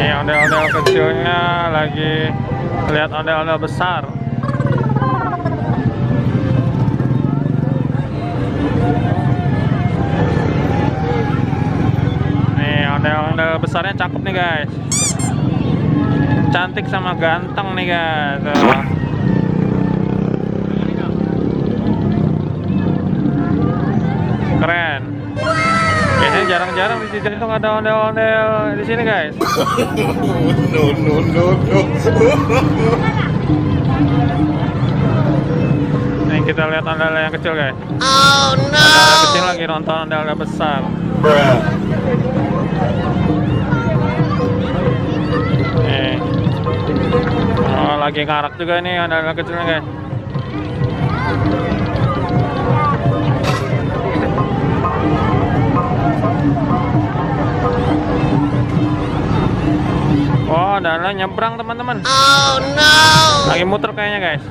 Nih ondel-ondel kecilnya lagi lihat ondel-ondel besar. Nih ondel-ondel besarnya cakep nih guys. Cantik sama ganteng nih guys. Tuh. Keren. Biasanya jarang-jarang di sini tuh ada ondel-ondel di sini guys. No, no, no, no. Nih kita lihat ondel yang kecil guys. Oh no. Ondel kecil lagi nonton ondel besar. Bruh. Nih. Oh, lagi ngarak juga nih ondel kecilnya guys. Oh, ondel nyebrang teman-teman. Oh no. Lagi muter kayaknya guys.